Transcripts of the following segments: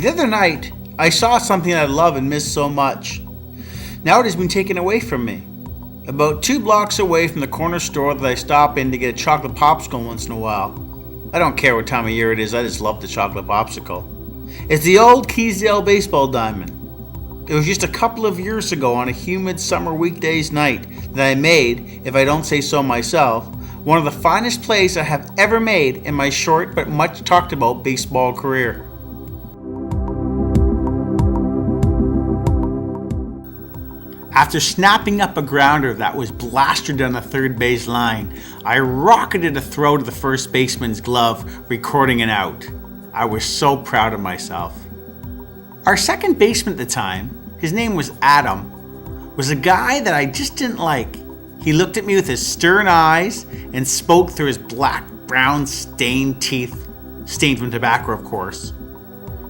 The other night, I saw something I love and miss so much. Now it has been taken away from me. About 2 blocks away from the corner store that I stop in to get a chocolate popsicle once in a while. I don't care what time of year it is, I just love the chocolate popsicle. It's the old Keysdale baseball diamond. It was just a couple of years ago on a humid summer weekday's night that I made, if I don't say so myself, one of the finest plays I have ever made in my short but much talked about baseball career. After snapping up a grounder that was blasted down the third base line, I rocketed a throw to the first baseman's glove, recording an out. I was so proud of myself. Our second baseman at the time, his name was Adam, was a guy that I just didn't like. He looked at me with his stern eyes and spoke through his black-brown stained teeth, stained from tobacco of course.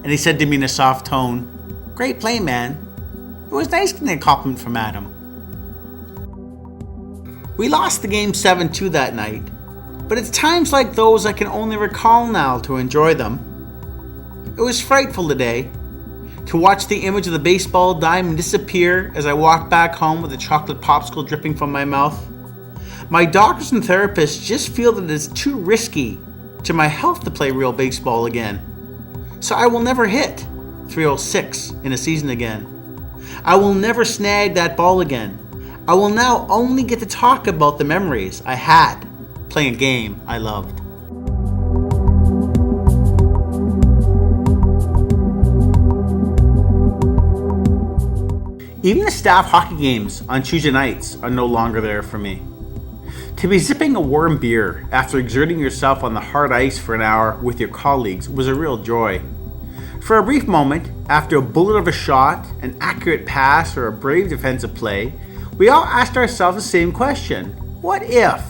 And he said to me in a soft tone, "Great play, man." It was nice getting a compliment from Adam. We lost the game 7-2 that night, but it's times like those I can only recall now to enjoy them. It was frightful today to watch the image of the baseball diamond disappear as I walked back home with a chocolate popsicle dripping from my mouth. My doctors and therapists just feel that it's too risky to my health to play real baseball again. So I will never hit .306 in a season again. I will never snag that ball again. I will now only get to talk about the memories I had playing a game I loved. Even the staff hockey games on Tuesday nights are no longer there for me. To be sipping a warm beer after exerting yourself on the hard ice for an hour with your colleagues was a real joy. For a brief moment, after a bullet of a shot, an accurate pass, or a brave defensive play, we all asked ourselves the same question. What if?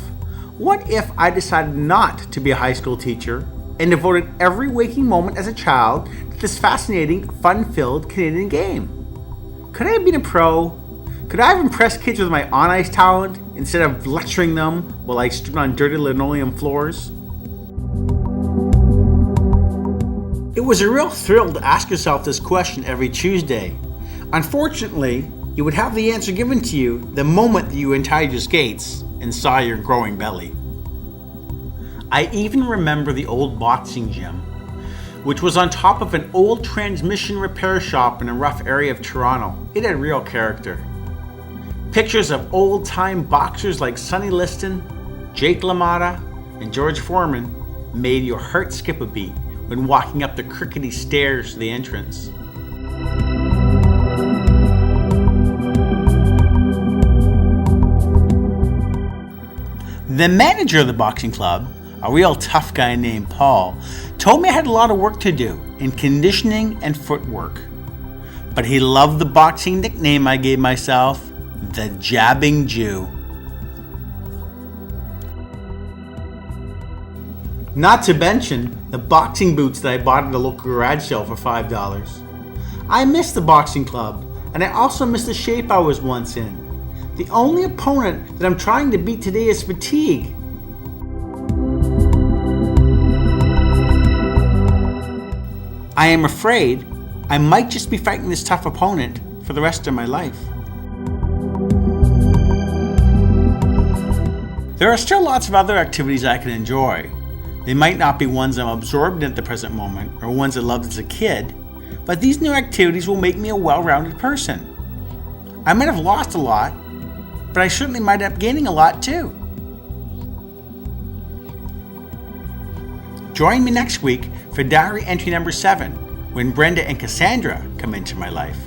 What if I decided not to be a high school teacher and devoted every waking moment as a child to this fascinating, fun-filled Canadian game? Could I have been a pro? Could I have impressed kids with my on-ice talent instead of lecturing them while I stood on dirty linoleum floors? It was a real thrill to ask yourself this question every Tuesday. Unfortunately, you would have the answer given to you the moment that you untied your skates and saw your growing belly. I even remember the old boxing gym, which was on top of an old transmission repair shop in a rough area of Toronto. It had real character. Pictures of old-time boxers like Sonny Liston, Jake LaMotta, and George Foreman made your heart skip a beat when walking up the crickety stairs to the entrance. The manager of the boxing club, a real tough guy named Paul, told me I had a lot of work to do in conditioning and footwork. But he loved the boxing nickname I gave myself, the Jabbing Jew. Not to mention the boxing boots that I bought at a local garage sale for $5. I miss the boxing club, and I also miss the shape I was once in. The only opponent that I'm trying to beat today is fatigue. I am afraid I might just be fighting this tough opponent for the rest of my life. There are still lots of other activities I can enjoy. They might not be ones I'm absorbed in at the present moment or ones I loved as a kid, but these new activities will make me a well-rounded person. I might have lost a lot, but I certainly might end up gaining a lot too. Join me next week for diary entry number 7, when Brenda and Cassandra come into my life.